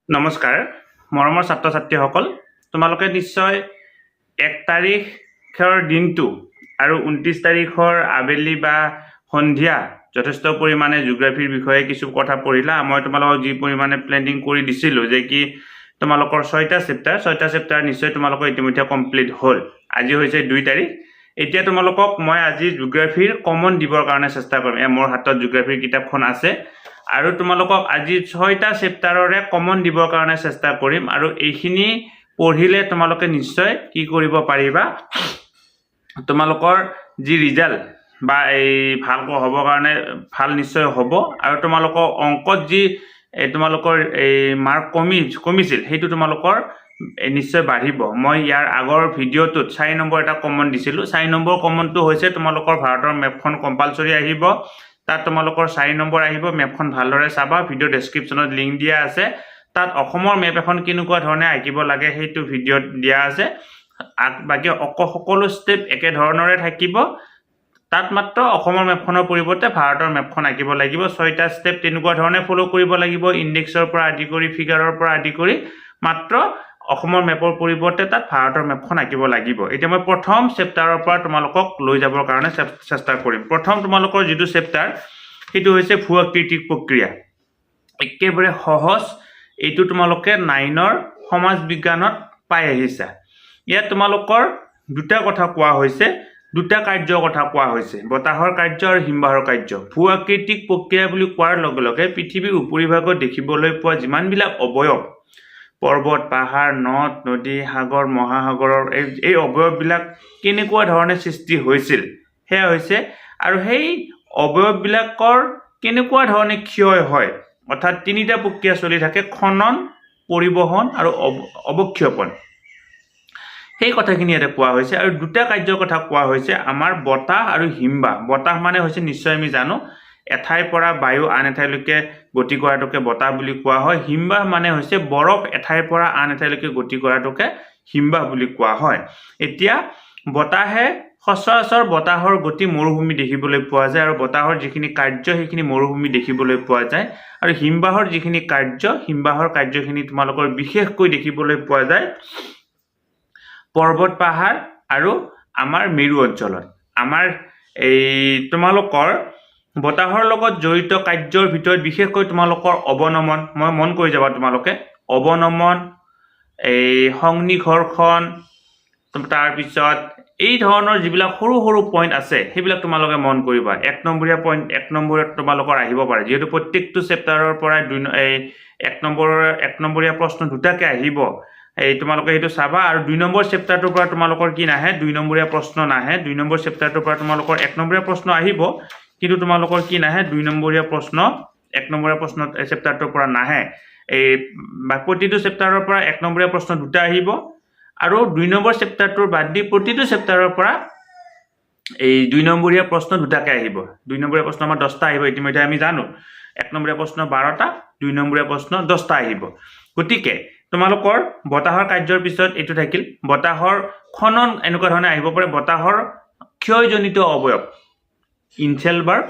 নমস্কাৰ মৰমৰ ছাত্ৰ ছাত্ৰীসকল তোমালোকে নিশ্চয় 1 তাৰিখৰ দিনটো আৰু 29 তাৰিখৰ আবেলি বা সন্ধিয়া যথেষ্ট পৰিমাণে জিঅ'গ্ৰাফিৰ বিষয়ে কিছু কথা পঢ়িলা মই তোমালোকক যি পৰিমাণে প্লেনিং কৰি দিছিলোঁ যে কি তোমালোকৰ 6টা চেপ্টাৰ নিশ্চয় তোমালোকৰ ইতিমধ্যে কমপ্লিট হ'ল আজি হৈছে 2 তাৰিখ এতিয়া তোমালোকক মই আজি জিঅ'গ্ৰাফিৰ কমন দিবৰ কাৰণে চেষ্টা কৰিম মোৰ হাতত জিঅ'গ্ৰাফিৰ কিতাপখন আছে আৰু তোমালোকক আজি 6টা চেপ্টাৰৰে কমন দিবৰ কাৰণে চেষ্টা কৰিম আৰু এইখিনি পঢ়িলে তোমালোকে নিশ্চয় কি কৰিব পাৰিবা তোমালোকৰ যি ৰিজাল্ট বা এই ভাল হ'ব কাৰণে ভাল নিশ্চয় হ'ব আৰু তোমালোকৰ অংকত যি তোমালোকৰ এই মাৰ্ক কমিছিল সেইটো তোমালোকৰ নিশ্চয় বাঢ়িব মই ইয়াৰ আগৰ ভিডিঅ'টোত 4 নম্বৰ এটা কমন দিছিলোঁ 4 নম্বৰ কমনটো হৈছে তোমালোকৰ ভাৰতৰ মেপখন কম্পালসৰি আহিব তাত তোমালোকৰ 4 নম্বৰ আহিব মেপখন ভালদৰে চাবা ভিডিও ডেসক্ৰিপচনত লিংক দিয়া আছে তাত অসমৰ মেপ এখন কিনুকুৱা ধৰণে আঁকিব লাগে সেইটো ভিডিঅ'ত দিয়া আছে বাকি সকলো স্টেপ একে ধৰণৰে থাকিব তাত মাত্ৰ অসমৰ মেপখনৰ পৰিৱৰ্তে ভাৰতৰ মেপখন আঁকিব লাগিব 6টা স্টেপ তেনেকুৱা ধৰণে ফলো কৰিব লাগিব ইনডেক্সৰ পৰা আদি কৰি ফিগাৰৰ পৰা আদি কৰি মাত্ৰ অসমৰ মেপৰ পৰিৱৰ্তে তাত ভাৰতৰ মেপখন আঁকিব লাগিব এতিয়া মই প্ৰথম চেপ্টাৰৰ পৰা তোমালোকক লৈ যাবৰ কাৰণে চেষ্টা কৰিম প্ৰথম তোমালোকৰ যেটো চেপ্টাৰ সেইটো হৈছে ভূ-আকৃতিক প্ৰক্ৰিয়া একেবাৰে সহজ এইটো তোমালোকে 9ৰ সমাজ বিজ্ঞানত পাই আহিছা ইয়াত তোমালোকৰ দুটা কথা কোৱা হৈছে দুটা কাৰ্যৰ কথা কোৱা হৈছে বতাহৰ কাৰ্য আৰু হিমবাহৰ কাৰ্য ভূ-আকৃতিক প্ৰক্ৰিয়া বুলি কোৱাৰ লগে লগে পৃথিৱীৰ উপৰিভাগত দেখিবলৈ পোৱা যিমানবিলাক অবয়ব পৰ্বত পাহাৰ নদ নদী সাগৰ মহাসাগৰৰ এই অবয়ববিলাক কেনেকুৱা ধৰণে সৃষ্টি হৈছিল হেয়া হৈছে আৰু সেই অবয়ববিলাকৰ কেনেকুৱা ধৰণে ক্ষয় হয় অৰ্থাৎ তিনিটা প্ৰক্ৰিয়া চলি থাকে খনন পৰিবহন আৰু অৱক্ষেপণ সেই কথাখিনি ইয়াতে কোৱা হৈছে আৰু দুটা কাৰ্যৰ কথা কোৱা হৈছে আমাৰ বতাহ আৰু হিমবাহ বতাহ মানে হৈছে নিশ্চয় আমি জানো এঠাইৰ পৰা বায়ু আন এঠাইলৈকে গতি কৰাটোকে বতাহ বুলি কোৱা হয় হিমবাহ মানে হৈছে বৰফ এঠাইৰ পৰা আন এঠাইলৈকে গতি কৰাটোকে হিমবাহ বুলি কোৱা হয় এতিয়া বতাহে সচৰাচৰ বতাহৰ গতি মৰুভূমি দেখিবলৈ পোৱা যায় আৰু বতাহৰ যিখিনি কাৰ্য সেইখিনি মৰুভূমি দেখিবলৈ পোৱা যায় আৰু হিমবাহৰ যিখিনি কাৰ্য হিমবাহৰ কাৰ্যখিনি তোমালোকৰ বিশেষকৈ দেখিবলৈ পোৱা যায় পৰ্বত পাহাৰ আৰু আমাৰ মেৰু অঞ্চলত আমাৰ এই তোমালোকৰ বতাহৰ লগত জড়িত কাৰ্যৰ ভিতৰত বিশেষকৈ তোমালোকৰ অৱনমন মই মন কৰি যাবা তোমালোকে অৱনমন এই সংনিঘৰ্ষণ তাৰ পিছত এই ধৰণৰ যিবিলাক সৰু সৰু পইণ্ট আছে সেইবিলাক তোমালোকে মন কৰিবা 1 নম্বৰীয়া পইণ্ট 1 নম্বৰত তোমালোকৰ আহিব পাৰে যেহেতু প্ৰত্যেকটো চেপ্টাৰৰ পৰা 1 নম্বৰীয়া প্ৰশ্ন দুটাকে আহিব এই তোমালোকে এইটো চাবা আৰু 2 নম্বৰ চেপ্টাৰটোৰ পৰা তোমালোকৰ কি নাহে 2 নম্বৰীয়া প্ৰশ্ন নাহে 2 নম্বৰ চেপ্টাৰটোৰ পৰা তোমালোকৰ 1 নম্বৰীয়া প্ৰশ্ন আহিব কিন্তু তোমালোকৰ কি নাহে 2 নম্বৰীয়া প্ৰশ্ন 1 নম্বৰীয়া প্ৰশ্ন চেপ্টাৰটোৰ পৰা নাহে এই প্ৰতিটো চেপ্টাৰৰ পৰা 1 নম্বৰীয়া প্ৰশ্ন দুটা আহিব আৰু 2 নম্বৰ চেপ্টাৰটোৰ বাদ দি প্ৰতিটো চেপ্টাৰৰ পৰা এই 2 নম্বৰীয়া প্ৰশ্ন দুটাকে আহিব 2 নম্বৰীয়া প্ৰশ্ন আমাৰ 10টা আহিব ইতিমধ্যে আমি জানো 1 নম্বৰীয়া প্ৰশ্ন 12টা 2 নম্বৰীয়া প্ৰশ্ন 10টা আহিব গতিকে তোমালোকৰ বতাহৰ কাৰ্যৰ পিছত এটো থাকিল বতাহৰ খনন এনেকুৱা ধৰণে আহিব পাৰে বতাহৰ ক্ষয়জনিত অবয়ব ইনচেলবাৰ্গ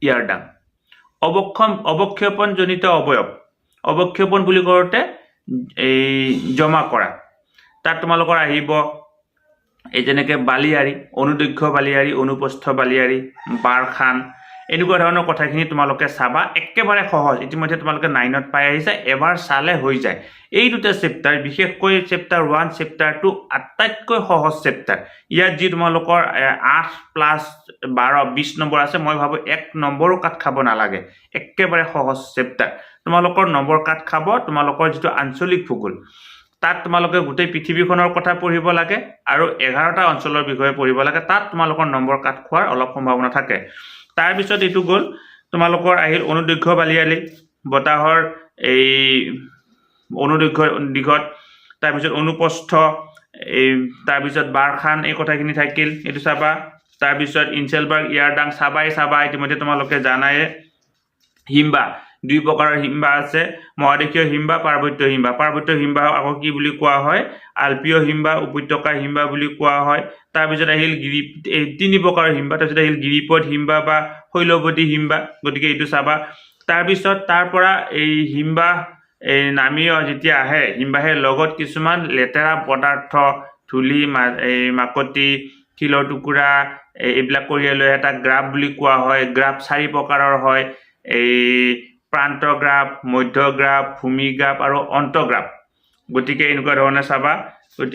ইয়াৰডাং অৱক্ষেপণ জনিত অবয়ব অৱক্ষেপণ বুলি কওঁতে এই জমা কৰা তাত তোমালোকৰ আহিব এই যেনেকৈ বালিয়াৰী অনুদৈৰ্ঘ্য বালিয়াৰী অনুপ্ৰস্থ বালিয়াৰী বাৰখান এনেকুৱা ধৰণৰ কথাখিনি তোমালোকে চাবা একেবাৰে সহজ ইতিমধ্যে তোমালোকে 9ত পাই আহিছে এবাৰ চালে হৈ যায় এই দুটা চেপ্টাৰ বিশেষকৈ চেপ্টাৰ 1 চেপ্টাৰ 2 আটাইতকৈ সহজ চেপ্টাৰ ইয়াত যি তোমালোকৰ 8 + 12 20 নম্বৰ আছে মই ভাবো 1 নম্বৰো কাট খাব নালাগে একেবাৰে সহজ চেপ্টাৰ তোমালোকৰ নম্বৰ কাট খাব তোমালোকৰ যেটো আঞ্চলিক ভূগোল তাত তোমালোকে গোটেই পৃথিৱীখনৰ কথা পঢ়িব লাগে আৰু 11টা অঞ্চলৰ বিষয়ে পঢ়িব লাগে তাত তোমালোকৰ নম্বৰ কাট খোৱাৰ অলপ সম্ভাৱনা থাকে তাৰ পিছত এটো গল তোমালোকৰ আহিল অনুদৈৰ্ঘ্য বালিয়াৰী বতাহৰ এই অনুদৈৰ্ঘ্য দিগত তাৰ পিছত অনুপ্ৰস্থ এই তাৰ পিছত বাৰখান এই কথাখিনি থাকিল এটো চাবা তাৰ পিছত ইনচেলবাৰ্গ ইয়াৰডাং চাবা ইতিমধ্যে তোমালোকে জানায় হিমবাহ 2 প্ৰকাৰৰ হিমবাহ আছে মহাদেশীয় হিমবাহ পাৰ্বত্য হিমবাহ আকৌ কি বুলি কোৱা হয় আলপীয় হিমবাহ উপত্যকা হিমবাহ বুলি কোৱা হয় তাৰ পিছত আহিল গিৰি 3 প্ৰকাৰৰ হিমবাহ তাৰ পিছত আহিল গিৰিপথ হিমবাহ বা শৈলৱতী হিমবাহ গতিকে এইটো চাবা তাৰ পিছত তাৰ পৰা এই হিমবাহ এই নামি যেতিয়া আহে হিমবাহেৰ লগত কিছুমান লেতেৰা পদাৰ্থ ধূলি এই মাকতি শিলৰ টুকুৰা এইবিলাক কঢ়িয়াই লৈ এটা গ্ৰাফ বুলি কোৱা হয় গ্ৰাফ 4 প্ৰকাৰৰ হয় এই প্ৰান্ত গ্ৰাফ মধ্য গ্ৰাফ ভূমি গ্ৰাফ আৰু অন্তঃগ্ৰাফ গতিকে এনেকুৱা ধৰণে চাবা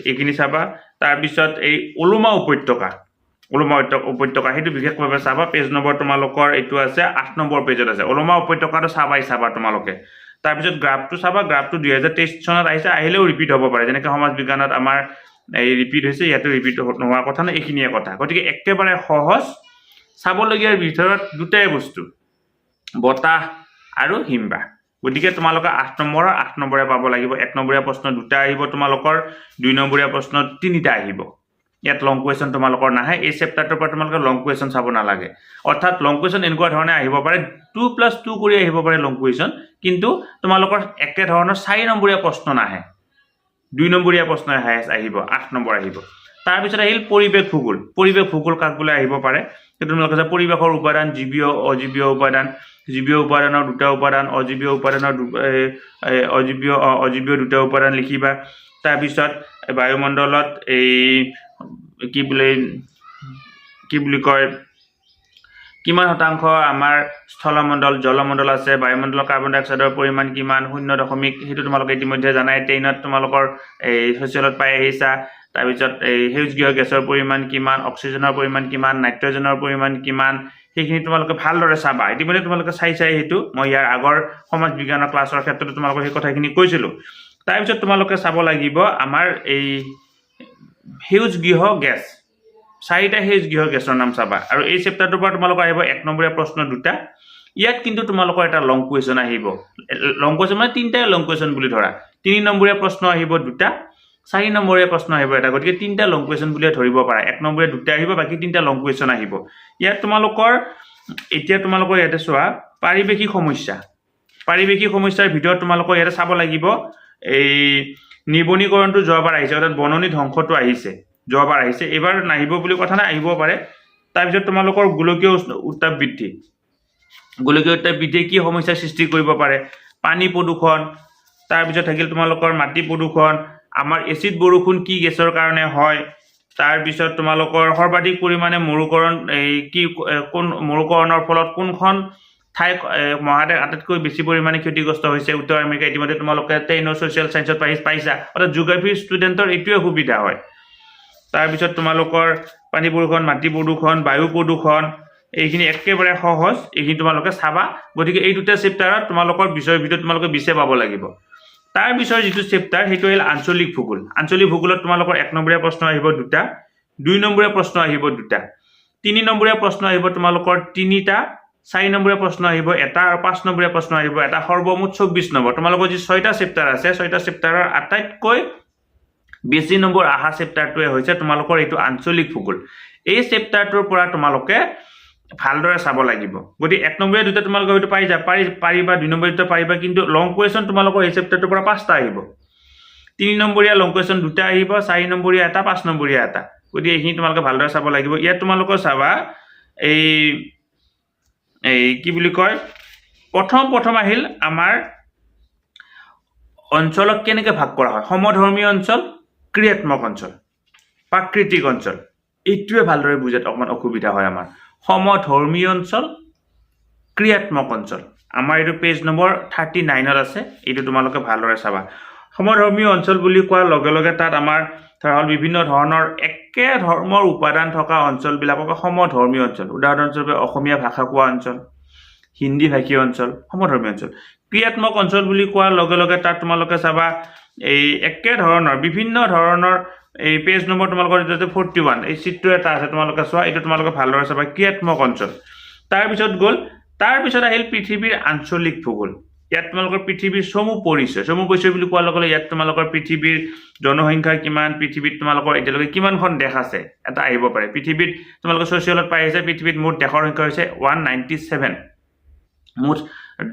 এইখিনি চাবা তাৰ পিছত এই ওলোমা উপত্যকা সেইটো বিশেষভাৱে চাবা পেজ নম্বৰ তোমালোকৰ এইটো আছে 8 নম্বৰ পেজত আছে ওলোমা উপত্যকাটো চাবা তোমালোকে তাৰ পিছত গ্ৰাফটো চাবা গ্ৰাফটো 2023 চনত আহিলেও ৰিপিট হ'ব পাৰে যেনেকৈ সমাজ বিজ্ঞানত আমাৰ এই ৰিপিট হৈছে ইয়াতো ৰিপিট নোহোৱা কথা না এইখিনিয়ে কথা গতিকে একেবাৰে সহজ চাবলগীয়াৰ ভিতৰত দুটাই বস্তু বতাহ আৰু হিমবাহ গতিকে তোমালোকে 8 নম্বৰে পাব লাগিব 1 নম্বৰীয়া প্ৰশ্ন দুটা আহিব তোমালোকৰ 2 নম্বৰীয়া প্ৰশ্ন তিনিটা আহিব ইয়াত লং কুৱেশ্যন তোমালোকৰ নাহে এই চেপ্টাৰটোৰ পৰা তোমালোকে লং কুৱেশ্যন চাব নালাগে অৰ্থাৎ লং কুৱেশ্যন এনেকুৱা ধৰণে আহিব পাৰে 2+2 কৰি আহিব পাৰে লং কুৱেশ্যন কিন্তু তোমালোকৰ একে ধৰণৰ 4 নম্বৰীয়া প্ৰশ্ন নাহে 2 নম্বৰীয়া প্ৰশ্ন আহিব 8 নম্বৰ আহিব তাৰ পিছত আহিল পৰিৱেশ ভূগোল কাক বোলে আহিব পাৰে কিন্তু তোমালোকে যে পৰিৱেশৰ উপাদান জীৱীয় অজীৱীয় উপাদান জীৱীয় উপাদানৰ দুটা উপাদান অজীৱীয় উপাদানৰ অজীৱীয় দুটা উপাদান লিখিবা তাৰ পিছত বায়ুমণ্ডলত এই কি বুলি কয় কিমান শতাংশ আমাৰ স্থলমণ্ডল জলমণ্ডল আছে বায়ুমণ্ডলৰ কাৰ্বন ডাই অক্সাইডৰ পৰিমাণ কিমান 0.0 সেইটো তোমালোকে ইতিমধ্যে জানাই 10ত তোমালোকৰ এই সোচিয়েলত পাই আহিছা তাৰ পিছত এই সেউজগৃহ গেছৰ পৰিমাণ কিমান অক্সিজেনৰ পৰিমাণ কিমান নাইট্ৰজেনৰ পৰিমাণ কিমান সেইখিনি তোমালোকে ভালদৰে চাবা ইতিমধ্যে তোমালোকে চাই হেতু মই ইয়াৰ আগৰ সমাজ বিজ্ঞানৰ ক্লাছৰ ক্ষেত্ৰত তোমালোকে সেই কথাখিনি কৈছিলো তাৰ পিছত তোমালোকে চাব লাগিব আমাৰ এই সেউজগৃহ গেছ 4টা সেউজগৃহ গেছৰ নাম চাবা আৰু এই চেপ্টাৰটোৰ পৰা তোমালোকৰ আহিব 1 নম্বৰীয়া প্ৰশ্ন দুটা ইয়াত কিন্তু তোমালোকৰ এটা লং কুৱেশ্যন আহিব লং কুৱেশ্যন মানে তিনটা লং কুৱেশ্যন বুলি ধৰা 3 নম্বৰীয়া প্ৰশ্ন আহিব দুটা 4 নম্বৰীয়া প্ৰশ্ন আহিব এটা গতিকে তিনটা লং কুৱেশ্যন বুলি ধৰিব পাৰা 1 নম্বৰীয়া দুটা আহিব বাকি তিনটা লং কুৱেশ্যন আহিব ইয়াত তোমালোকৰ ইয়াতে চোৱা পাৰিৱেশিক সমস্যাৰ ভিতৰত তোমালোকৰ ইয়াতে চাব লাগিব এই নিবনীকৰণটো যোৱাবাৰ আহিছে অৰ্থাৎ বননি ধ্বংসটো আহিছে যোৱাবাৰ আহিছে এবাৰ নাহিব বুলি কথা নাই আহিব পাৰে তাৰ পিছত তোমালোকৰ গোলকীয় উত্তাপ বৃদ্ধি কি সমস্যাৰ সৃষ্টি কৰিব পাৰে পানী প্ৰদূষণ তাৰ পিছত থাকিল তোমালোকৰ মাটি প্ৰদূষণ আমাৰ এচিড বৰষুণ কি গেছৰ কাৰণে হয় তাৰ পিছত তোমালোকৰ সৰ্বাধিক পৰিমাণে মৰুকৰণ এই কি কোন মৰুকৰণৰ ফলত কোনখন ঠাই মহাদেশ আটাইতকৈ বেছি পৰিমাণে ক্ষতিগ্ৰস্ত হৈছে উত্তৰ আমেৰিকা ইতিমধ্যে তোমালোকে 10 সোশ্যাল সায়েন্সত পাইছা অৰ্থাৎ জিঅ'গ্ৰাফি ষ্টুডেণ্টৰ এইটোৱে সুবিধা হয় তাৰ পিছত তোমালোকৰ পানী প্ৰদূষণ মাটি প্ৰদূষণ বায়ু প্ৰদূষণ এইখিনি একেবাৰে সহজ এইখিনি তোমালোকে চাবা গতিকে এই দুটা চেপ্টাৰত তোমালোকৰ বিষয়ৰ ভিতৰত তোমালোকে বিছে পাব লাগিব তাৰ বিষয়ৰ যিটো চেপ্টাৰ সেইটো হ'ল আঞ্চলিক ভূগোলত তোমালোকৰ 1 নম্বৰীয়া প্ৰশ্ন আহিব দুটা 2 নম্বৰীয়া প্ৰশ্ন আহিব দুটা 3 নম্বৰীয়া প্ৰশ্ন আহিব তোমালোকৰ তিনিটা 4 নম্বৰীয়া প্ৰশ্ন আহিব এটা আৰু 5 নম্বৰীয়া প্ৰশ্ন আহিব এটা সৰ্বমুঠ 24 নম্বৰ তোমালোকৰ যি 6টা চেপ্টাৰ আছে 6টা চেপ্টাৰৰ আটাইতকৈ বেছি নম্বৰ আহা চেপ্টাৰটোৱে হৈছে তোমালোকৰ এইটো আঞ্চলিক ভূগোল এই চেপ্টাৰটোৰ পৰা তোমালোকে ভালদৰে চাব লাগিব গতিকে 1 নম্বৰীয়া দুটা তোমালোকে হয়তো পাৰিবা 2 নম্বৰীয়া দুটা পাৰিবা কিন্তু লং কুৱেশ্যন তোমালোকৰ এই চেপ্টাৰটোৰ পৰা 5টা আহিব 3 নম্বৰীয়া লং কুৱেশ্যন দুটা আহিব 4 নম্বৰীয়া এটা 5 নম্বৰীয়া এটা গতিকে এইখিনি তোমালোকে ভালদৰে চাব লাগিব ইয়াত তোমালোকৰ চাবা এই কি বুলি কয় প্ৰথম আহিল আমাৰ অঞ্চলক কেনেকৈ ভাগ কৰা হয় সমধৰ্মী অঞ্চল ক্ৰিয়াত্মক অঞ্চল প্ৰাকৃতিক অঞ্চল এইটোৱে ভালদৰে বুজাত অকমান অসুবিধা হয় আমাৰ সমধৰ্মী অঞ্চল ক্ৰিয়াত্মক অঞ্চল আমাৰ এইটো পেজ নম্বৰ 39ত আছে এইটো তোমালোকে ভালদৰে চাবা সমধৰ্মী অঞ্চল বুলি কোৱাৰ লগে লগে তাত আমাৰ ধৰা বিভিন্ন ধৰণৰ একে ধৰ্মৰ উপাদান থকা অঞ্চলবিলাকক সমধৰ্মী অঞ্চল উদাহৰণস্বৰূপে অসমীয়া ভাষা কোৱা অঞ্চল হিন্দী ভাষী অঞ্চল সমধৰ্মী অঞ্চল ক্ৰিয়াত্মক অঞ্চল বুলি কোৱাৰ লগে লগে তাত তোমালোকে চাবা এই একে ধৰণৰ বিভিন্ন ধৰণৰ এই পেজ নম্বৰ তোমালোকৰ যেতে 41 এই চিত্ৰ এটা আছে তোমালোকে চোৱা এটা তোমালোকে ভালদৰে চাবা ক্ৰিয়াত্মক অঞ্চল তাৰ পিছত আহিল পৃথিৱীৰ আঞ্চলিক ভূগোল ইয়াত তোমালোকৰ পৃথিৱীৰ সমূহ পৰিচয় বুলি কোৱাৰ লগে ইয়াত তোমালোকৰ পৃথিৱীৰ জনসংখ্যা কিমান পৃথিৱীত তোমালোকৰ এতিয়ালৈকে কিমানখন দেশ আছে এটা আহিব পাৰে পৃথিৱীত তোমালোকৰ সোচিয়েলত পাই আছে পৃথিৱীত মুঠ দেশৰ সংখ্যা হৈছে 197 মুঠ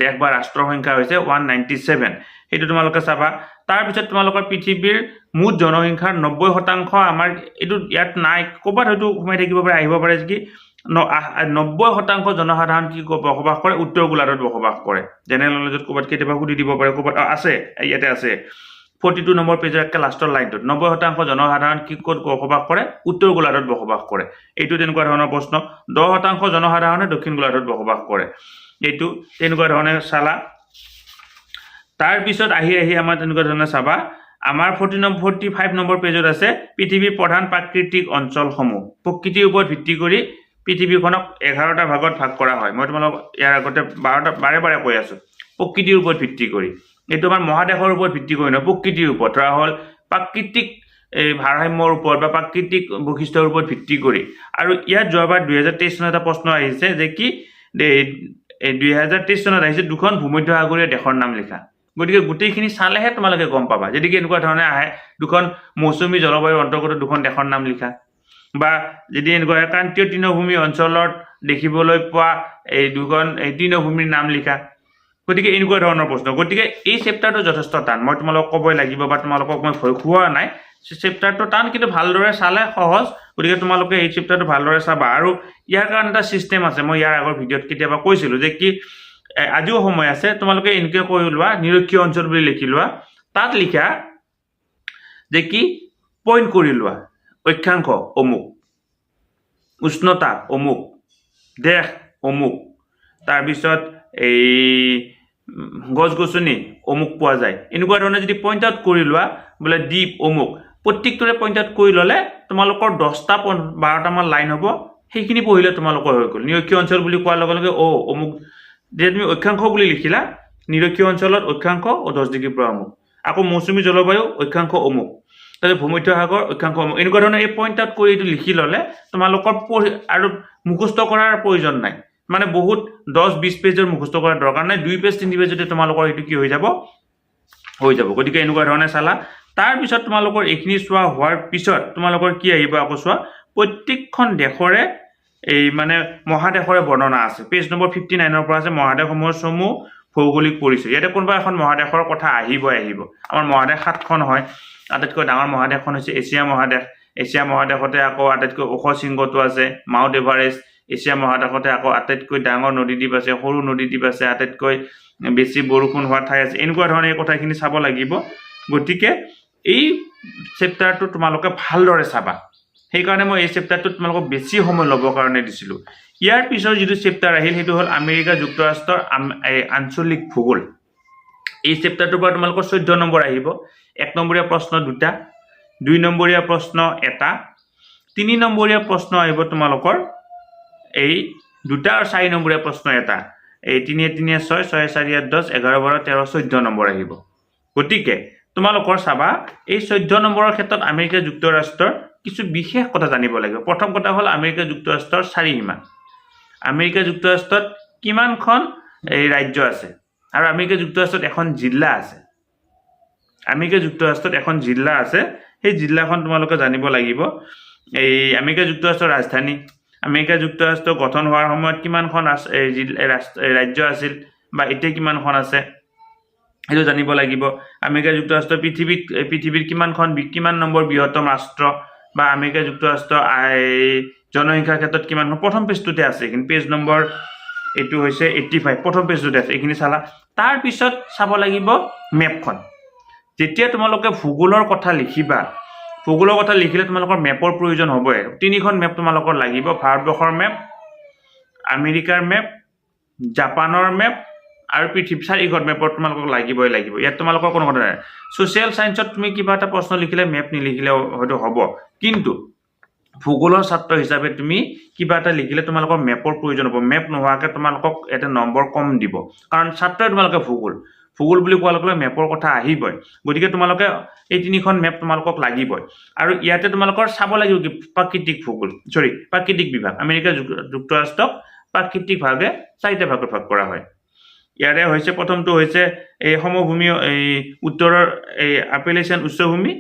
দেশ বা ৰাষ্ট্ৰৰ সংখ্যা হৈছে 197 সেইটো তোমালোকে চাবা তাৰপিছত তোমালোকৰ পৃথিৱীৰ মুঠ জনসংখ্যাৰ 90% আমাৰ এইটো ইয়াত নাই ক'ৰবাত হয়তো সোমাই থাকিব পাৰে আহিব পাৰে কি 90% জনসাধাৰণ কি বসবাস কৰে উত্তৰ গোলাৰ্ধত বসবাস কৰে জেনেৰেল নলেজত ক'ৰবাত কেতিয়াবা সুধি দিব পাৰে ক'ৰবাত আছে ইয়াতে আছে 42 নম্বৰ পেজৰ একে লাষ্টৰ লাইনটোত 90% জনসাধাৰণ কি ক'ত বসবাস কৰে উত্তৰ গোলাৰ্ধত বসবাস কৰে এইটো তেনেকুৱা ধৰণৰ প্ৰশ্ন 10% জনসাধাৰণে দক্ষিণ গোলাৰ্ধত বসবাস কৰে এইটো তেনেকুৱা ধৰণে চালা তাৰ পিছত আহি আমাৰ তেনেকুৱা ধৰণে চাবা আমাৰ 45 নম্বৰ পেজত আছে পৃথিৱীৰ প্ৰধান প্ৰাকৃতিক অঞ্চলসমূহ প্ৰকৃতিৰ ওপৰত ভিত্তি কৰি পৃথিৱীখনক 11টা ভাগত ভাগ কৰা হয় মই তোমালোক ইয়াৰ আগতে বাৰে কৈ আছো প্ৰকৃতিৰ ওপৰত ভিত্তি কৰি এইটো আমাৰ মহাদেশৰ ওপৰত ভিত্তি কৰি নহয় প্ৰকৃতিৰ ওপৰত ধৰা হ'ল প্ৰাকৃতিক ভাৰসাম্যৰ ওপৰত বা প্ৰাকৃতিক বৈশিষ্ট্যৰ ওপৰত ভিত্তি কৰি আৰু ইয়াত যোৱাবাৰ 2023 চনত এটা প্ৰশ্ন আহিছে যে কি 2023 চনত আহিছে দুখন ভূমধ্যসাগৰীয় দেশৰ নাম লিখা গতিকে গোটেইখিনি চালেহে তোমালোকে গম পাবা যদি এনেকুৱা ধৰণে আহে দুখন মৌচুমী জলবায়ুৰ অন্তৰ্গত দুখন দেশৰ নাম লিখা বা যদি এনেকুৱা ক্ৰান্তীয় তৃণভূমি অঞ্চলত দেখিবলৈ পোৱা এই দুখন তৃণভূমিৰ নাম লিখা গতিকে এনেকুৱা ধৰণৰ প্ৰশ্ন গতিকে এই চেপ্টাৰটো যথেষ্ট টান মই তোমালোকক ক'বই লাগিব বা তোমালোকক মই ভয় খুওৱা নাই চেপ্টাৰটো টান কিন্তু ভালদৰে চালে সহজ গতিকে তোমালোকে এই চেপ্টাৰটো ভালদৰে চাবা আৰু ইয়াৰ কাৰণে এটা চিষ্টেম আছে মই ইয়াৰ আগৰ ভিডিঅ'ত কেতিয়াবা কৈছিলোঁ যে কি আজিও সময় আছে তোমালোকে এনেকৈ কৈ লোৱা নিৰক্ষীয় অঞ্চল বুলি লিখি লোৱা তাত লিখা যে কি পইণ্ট কৰি লোৱা অক্ষাংশ অমুক উষ্ণতা অমুক দেশ অমুক তাৰপিছত এই গছ-গছনি অমুক পোৱা যায় এনেকুৱা ধৰণে যদি পইণ্ট আউট কৰি লোৱা বোলে দ্বীপ অমুক প্ৰত্যেকটোৰে পইণ্ট আউট কৰি ল'লে তোমালোকৰ 10টা 12টামান লাইন হ'ব সেইখিনি পঢ়িলে তোমালোকৰ হৈ গ'ল নিৰক্ষীয় অঞ্চল বুলি কোৱাৰ লগে লগে অমুক যে তুমি অক্ষাংশ বুলি লিখিলা নিৰক্ষীয় অঞ্চলত অক্ষাংশ 10 ডিগ্ৰীৰ পৰা অমুক আকৌ মৌচুমী জলবায়ু অক্ষাংশ অমুক তাৰপিছত ভূমধ্যসাগৰ অক্ষাংশ অমুক এনেকুৱা ধৰণৰ এই পইণ্ট আউট কৰি এইটো লিখি ল'লে তোমালোকৰ আৰু মুখস্থ কৰাৰ প্ৰয়োজন নাই মানে বহুত 10-20 পেজৰ মুখস্থ কৰাৰ দৰকাৰ নাই 2 পেজ 3 পেজতে তোমালোকৰ এইটো কি হৈ যাব গতিকে এনেকুৱা ধৰণে চালা তাৰ পিছত তোমালোকৰ এইখিনি চোৱা হোৱাৰ পিছত তোমালোকৰ কি আহিব আকৌ চোৱা প্ৰত্যেকখন দেশৰে এই মানে মহাদেশৰে বৰ্ণনা আছে পেজ নম্বৰ 59 পৰা আছে মহাদেশসমূহৰ সমূহ ভৌগোলিক পৰিচয় ইয়াতে কোনোবা এখন মহাদেশৰ কথা আহিব আমাৰ মহাদেশ 7খন হয় আটাইতকৈ ডাঙৰ মহাদেশখন হৈছে এছিয়া মহাদেশতে আকৌ আটাইতকৈ ওখ শৃংগটো আছে মাউণ্ট এভাৰেষ্ট এছিয়া মহাদেশতে আকৌ আটাইতকৈ ডাঙৰ নদীদ্বীপ আছে সৰু নদীদ্বীপ আছে আটাইতকৈ বেছি বৰষুণ হোৱা ঠাই আছে এনেকুৱা ধৰণে এই কথাখিনি চাব লাগিব গতিকে এই চেপ্টাৰটো তোমালোকে ভালদৰে চাবা সেইকাৰণে মই এই চেপ্টাৰটো তোমালোকক বেছি সময় ল'বৰ কাৰণে দিছিলোঁ ইয়াৰ পিছৰ যিটো চেপ্টাৰ আহিল সেইটো হ'ল আমেৰিকা যুক্তৰাষ্ট্ৰৰ আঞ্চলিক ভূগোল এই চেপ্টাৰটোৰ পৰা তোমালোকৰ 14 নম্বৰ আহিব 1 নম্বৰীয়া প্ৰশ্ন 2টা 2 নম্বৰীয়া প্ৰশ্ন এটা 3 নম্বৰীয়া প্ৰশ্ন আহিব তোমালোকৰ এই 2টা আৰু 4 নম্বৰীয়া প্ৰশ্ন এটা এই 3 3 6 6 4 10 11 12 13 14 নম্বৰ আহিব গতিকে তোমালোকৰ চাবা এই 14 নম্বৰৰ ক্ষেত্ৰত আমেৰিকা যুক্তৰাষ্ট্ৰৰ কিছু বিশেষ কথা জানিব লাগিব প্ৰথম কথা হ'ল আমেৰিকা যুক্তৰাষ্ট্ৰৰ চাৰিসীমা আমেৰিকা যুক্তৰাষ্ট্ৰত কিমানখন এই ৰাজ্য আছে আৰু আমেৰিকা যুক্তৰাষ্ট্ৰত এখন জিলা আছে সেই জিলাখন তোমালোকে জানিব লাগিব এই আমেৰিকা যুক্তৰাষ্ট্ৰৰ ৰাজধানী আমেৰিকা যুক্তৰাষ্ট্ৰ গঠন হোৱাৰ সময়ত কিমানখন ৰাজ্য আছিল বা এতিয়া কিমানখন আছে সেইটো জানিব লাগিব আমেৰিকা যুক্তৰাষ্ট্ৰ পৃথিৱীৰ কিমান নম্বৰ বৃহত্তম ৰাষ্ট্ৰ বা আমেৰিকা যুক্তৰাষ্ট্ৰ জনসংখ্যাৰ ক্ষেত্ৰত কিমান প্ৰথম পেজটোতে আছে কিন্তু পেজ নম্বৰ এইটো হৈছে 85 প্ৰথম পেজটোতে আছে এইখিনি চালা তাৰ পিছত চাব লাগিব মেপখন যেতিয়া তোমালোকে ভূগোলৰ কথা লিখিলে তোমালোকৰ মেপৰ প্ৰয়োজন হ'বই 3খন মেপ তোমালোকৰ লাগিব ভাৰতবৰ্ষৰ মেপ আমেৰিকাৰ মেপ জাপানৰ মেপ আৰু পৃথিৱীৰ 4খন মেপৰ তোমালোকক লাগিবই ইয়াত তোমালোকৰ কোনো কথা নাই সোশ্যাল সায়েন্সত তুমি কিবা এটা প্ৰশ্ন লিখিলে মেপ নিলিখিলে হয়তো হ'ব কিন্তু ভূগোলৰ ছাত্ৰ হিচাপে তুমি কিবা এটা লিখিলে তোমালোকৰ মেপৰ প্ৰয়োজন হ'ব মেপ নোহোৱাকৈ তোমালোকক এটা নম্বৰ কম দিব কাৰণ ছাত্ৰই তোমালোকে ভূগোল বুলি কোৱাৰ লগে লগে মেপৰ কথা আহিবই গতিকে তোমালোকে এই 3খন মেপ তোমালোকক লাগিবই আৰু ইয়াতে তোমালোকৰ চাব লাগিব কি প্ৰাকৃতিক বিভাগ আমেৰিকা যুক্তৰাষ্ট্ৰক প্ৰাকৃতিক ভাগে 4টা ভাগত ভাগ কৰা হয় ইয়াৰে হৈছে প্ৰথমটো হৈছে এই সমভূমি এই উত্তৰৰ এই আপেলেচিয়ান উচ্চভূমি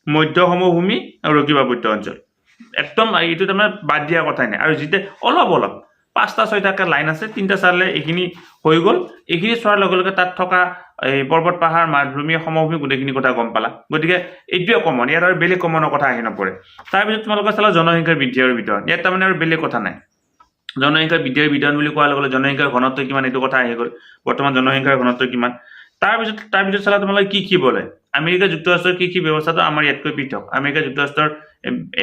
মধ্য সমভূমি আৰু ৰকি পাৰ্বত্য অঞ্চল একদম এইটো তাৰমানে বাদ দিয়া কথাই নাই আৰু যেতিয়া অলপ 5টা 6টাকে লাইন আছে 3টা চালে এইখিনি হৈ গ'ল এইখিনি চোৱাৰ লগে লগে তাত থকা এই পৰ্বত পাহাৰ মালভূমি সমভূমি গোটেইখিনি কথা গম পালা গতিকে এইটোৱে কমন ইয়াত আৰু বেলেগ কমনৰ কথা আহি নপৰে তাৰপিছত তোমালোকে চালা জনসংখ্যাৰ বৃদ্ধি আৰু বিতৰণ ইয়াত তাৰমানে আৰু বেলেগ কথা নাই জনসংখ্যাৰ বৃদ্ধি আৰু বিতৰণ বুলি কোৱাৰ লগে লগে জনসংখ্যাৰ ঘনত্ব কিমান এইটো কথা আহি গ'ল বৰ্তমান জনসংখ্যাৰ ঘনত্ব কিমান তাৰপিছত চালা তোমালোকে কি বলে আমেৰিকা যুক্তৰাষ্ট্ৰৰ কৃষি ব্যৱস্থাটো আমাৰ ইয়াতকৈ পৃথক আমেৰিকা যুক্তৰাষ্ট্ৰৰ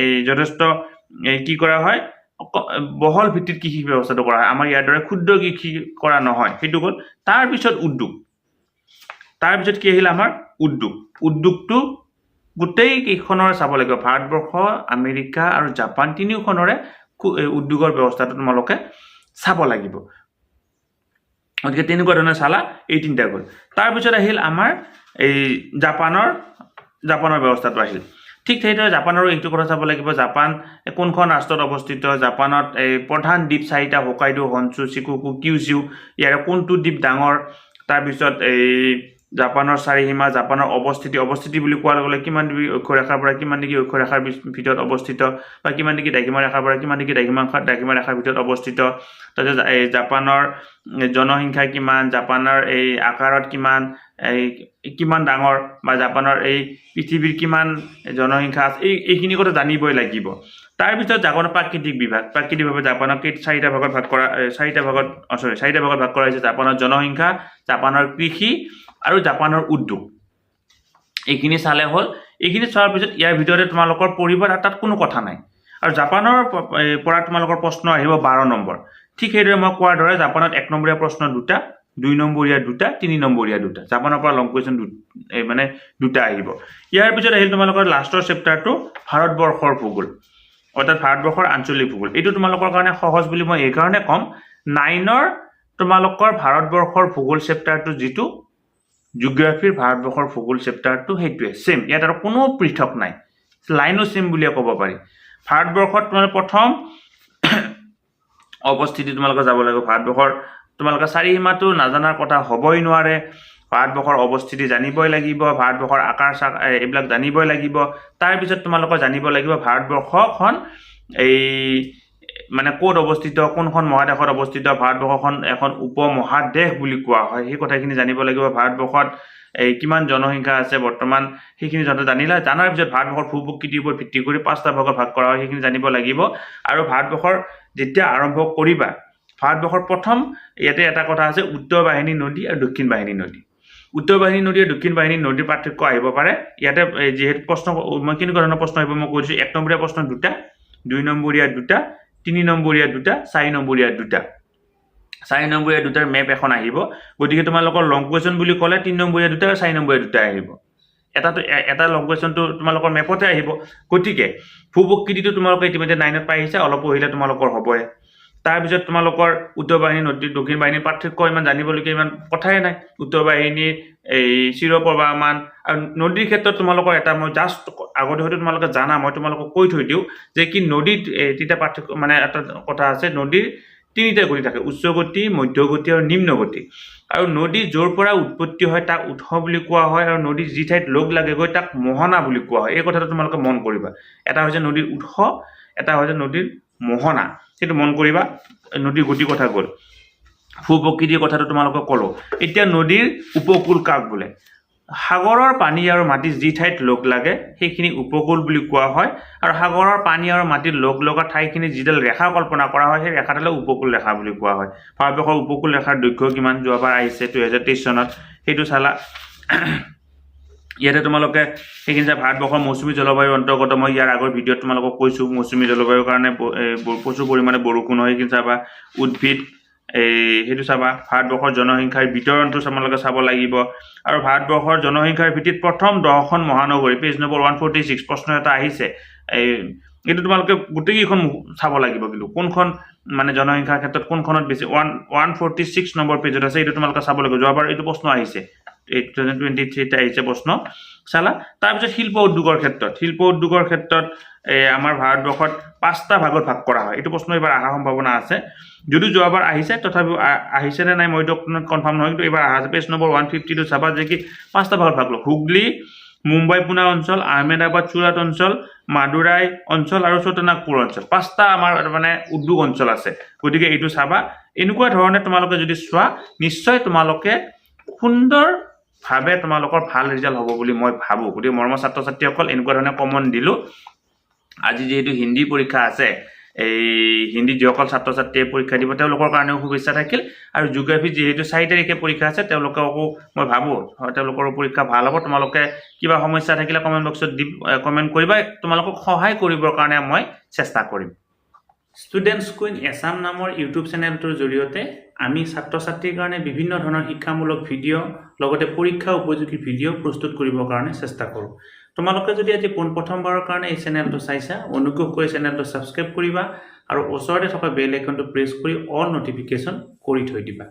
এই যথেষ্ট কি কৰা হয় বহল ভিত্তিত কৃষি ব্যৱস্থাটো কৰা হয় আমাৰ ইয়াৰ দৰে ক্ষুদ্ৰ কৃষি কৰা নহয় সেইটো গ'ল তাৰপিছত উদ্যোগ তাৰপিছত কি আহিল আমাৰ উদ্যোগটো গোটেই কেইখনৰ চাব লাগিব ভাৰতবৰ্ষ আমেৰিকা আৰু জাপান তিনিওখনৰে উদ্যোগৰ ব্যৱস্থাটো তোমালোকে চাব লাগিব গতিকে তেনেকুৱা ধৰণে চালা এই তিনিটা গ'ল তাৰপিছত আহিল আমাৰ এই জাপানৰ ব্যৱস্থাটো আহিল ঠিক সেইদৰে জাপানৰো এইটো কথা চাব লাগিব জাপান কোনখন ৰাষ্ট্ৰত অৱস্থিত জাপানত এই প্ৰধান দ্বীপ 4টা হোকাইডো হনচু চিকুকু কিউচিউ ইয়াৰ কোনটো দ্বীপ ডাঙৰ তাৰপিছত এই জাপানৰ চাৰিসীমা জাপানৰ অৱস্থিতি বুলি কোৱাৰ লগে লগে কিমান ডিগ্ৰী অক্ষৰেখাৰ পৰা কিমান ডিগ্ৰী অক্ষৰেখাৰ ভিতৰত অৱস্থিত বা কিমান ডিগ্ৰী দ্ৰাঘিমা ৰেখাৰ পৰা কিমান ডিগ্ৰী দ্ৰাঘিমা ৰেখাৰ ভিতৰত অৱস্থিত তাৰপিছত এই জাপানৰ জনসংখ্যা কিমান জাপানৰ এই আকাৰত কিমান ডাঙৰ বা জাপানৰ এই পৃথিৱীৰ কিমান জনসংখ্যা আছে এইখিনি কথা জানিবই লাগিব তাৰপিছত জাপানৰ প্ৰাকৃতিকভাৱে জাপানক 4টা ভাগত ভাগ কৰা হৈছে জাপানৰ জনসংখ্যা জাপানৰ কৃষি আৰু জাপানৰ উদ্যোগ এইখিনি চালে হ'ল এইখিনি চোৱাৰ পিছত ইয়াৰ ভিতৰতে তোমালোকৰ পঢ়িব তাত কোনো কথা নাই আৰু জাপানৰ পৰা তোমালোকৰ প্ৰশ্ন আহিব 12 নম্বৰ ঠিক সেইদৰে মই কোৱাৰ দৰে জাপানত 1 নম্বৰীয়া প্ৰশ্ন 2টা 2 নম্বৰীয়া 2টা 3 নম্বৰীয়া 2টা জাপানৰ পৰা লং কুৱেশ্যন মানে 2টা আহিব ইয়াৰ পিছত আহিল তোমালোকৰ লাষ্টৰ চেপ্টাৰটো ভাৰতবৰ্ষৰ ভূগোল অৰ্থাৎ ভাৰতবৰ্ষৰ আঞ্চলিক ভূগোল এইটো তোমালোকৰ কাৰণে সহজ বুলি মই এই কাৰণে কম 9ৰ তোমালোকৰ ভাৰতবৰ্ষৰ ভূগোল চেপ্টাৰটো যিটো জিঅ'গ্ৰাফিৰ ভাৰতবৰ্ষৰ ভূগোল চেপ্টাৰটো সেইটোৱে সেম ইয়াত আৰু কোনো পৃথক নাই লাইনো সেম বুলিয়ে ক'ব পাৰি ভাৰতবৰ্ষত তোমালোকে প্ৰথম অৱস্থিতি তোমালোকে যাব লাগিব ভাৰতবৰ্ষৰ তোমালোকে চাৰিসীমাটো নাজানাৰ কথা হ'বই নোৱাৰে ভাৰতবৰ্ষৰ অৱস্থিতি জানিবই লাগিব ভাৰতবৰ্ষৰ আকাৰ এইবিলাক জানিবই লাগিব তাৰপিছত তোমালোকে জানিব লাগিব ভাৰতবৰ্ষখন এই মানে ক'ত অৱস্থিত কোনখন মহাদেশত অৱস্থিত ভাৰতবৰ্ষখন এখন উপমহাদেশ বুলি কোৱা হয় সেই কথাখিনি জানিব লাগিব ভাৰতবৰ্ষত এই কিমান জনসংখ্যা আছে বৰ্তমান সেইখিনি জানিলা জানাৰ পিছত ভাৰতবৰ্ষৰ ভূ-প্ৰকৃতিৰ ওপৰত ভিত্তি কৰি 5টা ভাগত ভাগ কৰা হয় সেইখিনি জানিব লাগিব আৰু ভাৰতবৰ্ষৰ যেতিয়া আৰম্ভ কৰিবা ভাৰতবৰ্ষৰ প্ৰথম ইয়াতে এটা কথা আছে উত্তৰ বাহিনী নদী আৰু দক্ষিণ বাহিনী নদী উত্তৰ বাহিনী নদী আৰু দক্ষিণ বাহিনী নদীৰ পাৰ্থক্য আহিব পাৰে ইয়াতে যেহেতু প্ৰশ্ন মই কেনেকুৱা ধৰণৰ প্ৰশ্ন আহিব মই কৈছোঁ 1 নম্বৰীয়া প্ৰশ্ন 2টা 2 নম্বৰীয়া 2টা 3 নম্বৰীয়া 2টা 4 নম্বৰীয়া 2টা 4 নম্বৰীয়া 2টাৰ মেপ এখন আহিব গতিকে তোমালোকৰ লং কুৱেশ্যন বুলি ক'লে 3 নম্বৰীয়া 2টা আৰু 4 নম্বৰীয়া 2টা আহিব এটা লং কুৱেশ্যনটো তোমালোকৰ মেপতে আহিব গতিকে ভূ-প্ৰকৃতিটো তোমালোকে ইতিমধ্যে 9ত পাই আহিছে অলপ পঢ়িলে তোমালোকৰ হ'বই তাৰপিছত তোমালোকৰ উত্তৰ বাহিনী নদী দক্ষিণ বাহিনীৰ পাৰ্থক্য ইমান জানিবলগীয়া ইমান কথাই নাই উত্তৰ বাহিনীৰ এই চিৰপ্ৰবাহমান আৰু নদীৰ ক্ষেত্ৰত তোমালোকৰ এটা মই জাষ্ট আগতে হয়তো তোমালোকে জানা মই তোমালোকক কৈ থৈ দিওঁ যে কি নদীত তিনিটা পাৰ্থক্য মানে এটা কথা আছে নদীৰ 3টা গতি থাকে উচ্চ গতি মধ্যগতি আৰু নিম্ন গতি আৰু নদী য'ৰ পৰা উৎপত্তি হয় তাক উৎস বুলি কোৱা হয় আৰু নদী যি ঠাইত লগ লাগেগৈ তাক মোহনা বুলি কোৱা হয় এই কথাটো তোমালোকে মন কৰিবা এটা হৈছে নদীৰ উৎস এটা হৈছে নদীৰ মোহনা সেইটো মন কৰিবা নদীৰ গতি কথা গ'ল ভূ-প্ৰকৃতিৰ কথাটো তোমালোকক ক'লো এতিয়া নদীৰ উপকূল কাক বোলে সাগৰৰ পানী আৰু মাটি যি ঠাইত লগ লাগে সেইখিনি উপকূল বুলি কোৱা হয় আৰু সাগৰৰ পানী আৰু মাটিৰ লগ লগা ঠাইখিনি যিডাল ৰেখা কল্পনা কৰা হয় সেই ৰেখাডালক উপকূল ৰেখা বুলি কোৱা হয় ভাৰতবৰ্ষৰ উপকূল ৰেখাৰ দৈৰ্ঘ্য কিমান যোৱাবাৰ আহিছে 2023 চনত সেইটো চালা ইয়াতে তোমালোকে সেইখিনি যে ভাৰতবৰ্ষৰ মৌচুমী জলবায়ুৰ অন্তৰ্গত মই ইয়াৰ আগৰ ভিডিঅ'ত তোমালোকক কৈছোঁ মৌচুমী জলবায়ুৰ কাৰণে প্ৰচুৰ পৰিমাণে বৰষুণ হয় সেইখিনি চাবা উদ্ভিদ সেইটো চাবা ভাৰতবৰ্ষৰ জনসংখ্যাৰ বিতৰণটো তোমালোকে চাব লাগিব আৰু ভাৰতবৰ্ষৰ জনসংখ্যাৰ ভিত্তিত প্ৰথম 10খন মহানগৰী পেজ নম্বৰ 146 প্ৰশ্ন এটা আহিছে এইটো তোমালোকে গোটেইকেইখন চাব লাগিব কিন্তু কোনখন মানে জনসংখ্যাৰ ক্ষেত্ৰত কোনখনত বেছি 146 নম্বৰ পেজত আছে এইটো তোমালোকে চাব লাগিব যোৱাবাৰ এইটো প্ৰশ্ন আহিছে 2023 আহিছে প্ৰশ্ন চালা তাৰপিছত শিল্প উদ্যোগৰ ক্ষেত্ৰত আমাৰ ভাৰতবৰ্ষত 5টা ভাগত ভাগ কৰা হয় এইটো প্ৰশ্ন এবাৰ অহাৰ সম্ভাৱনা আছে যদি যোৱাবাৰ আহিছে তথাপিও আহিছে নে নাই মই এইটো কনফাৰ্ম নহয় কিন্তু এবাৰ অহা আছে পেজ নম্বৰ 152 চাবা যে কি 5টা ভাগত ভাগ হুগলী মুম্বাই পুনা অঞ্চল, আহমেদাবাদ চুৰাট অঞ্চল, মাদুৰাই অঞ্চল আৰু চৌটনাগপুৰ অঞ্চল, 5টা আমাৰ মানে উদ্যোগ অঞ্চল আছে। গতিকে এইটো চাবা। এনেকুৱা ধৰণে তোমালোকে যদি চোৱা নিশ্চয় তোমালোকে সুন্দৰভাৱে তোমালোকৰ ভাল ৰিজাল্ট হ'ব বুলি মই ভাবোঁ। গতিকে মৰমৰ ছাত্ৰ ছাত্ৰীসকল এনেকুৱা ধৰণে কমন দিলোঁ। আজি যিহেতু হিন্দী পৰীক্ষা আছে, এই হিন্দী যিসকল ছাত্ৰ ছাত্ৰীয়ে পৰীক্ষা দিব তেওঁলোকৰ কাৰণেও শুভেচ্ছা থাকিল। আৰু জিঅ'গ্ৰাফী যিহেতু 4 তাৰিখে পৰীক্ষা আছে তেওঁলোককো মই ভাবোঁ তেওঁলোকৰ পৰীক্ষা ভাল হ'ব। তোমালোকে কিবা সমস্যা থাকিলে কমেণ্ট বক্সত কমেণ্ট কৰিবা, তোমালোকক সহায় কৰিবৰ কাৰণে মই চেষ্টা কৰিম। ষ্টুডেণ্টছ কুইন এছাম নামৰ ইউটিউব চেনেলটোৰ জৰিয়তে আমি ছাত্ৰ ছাত্ৰীৰ কাৰণে বিভিন্ন ধৰণৰ শিক্ষামূলক ভিডিঅ' লগতে পৰীক্ষা উপযোগী ভিডিঅ' প্ৰস্তুত কৰিবৰ কাৰণে চেষ্টা কৰোঁ। তোমালোকে যদি আজি প্ৰথমবাৰৰ কাৰণে এই চেনেলটো চাইছা, অনুগ্ৰহ কৰি চেনেলটো ছাবস্ক্ৰাইব কৰিবা আৰু ওচৰতে থকা বেল আইকনটো প্ৰেছ কৰি অল নটিফিকেশ্যন কৰি থৈ দিবা।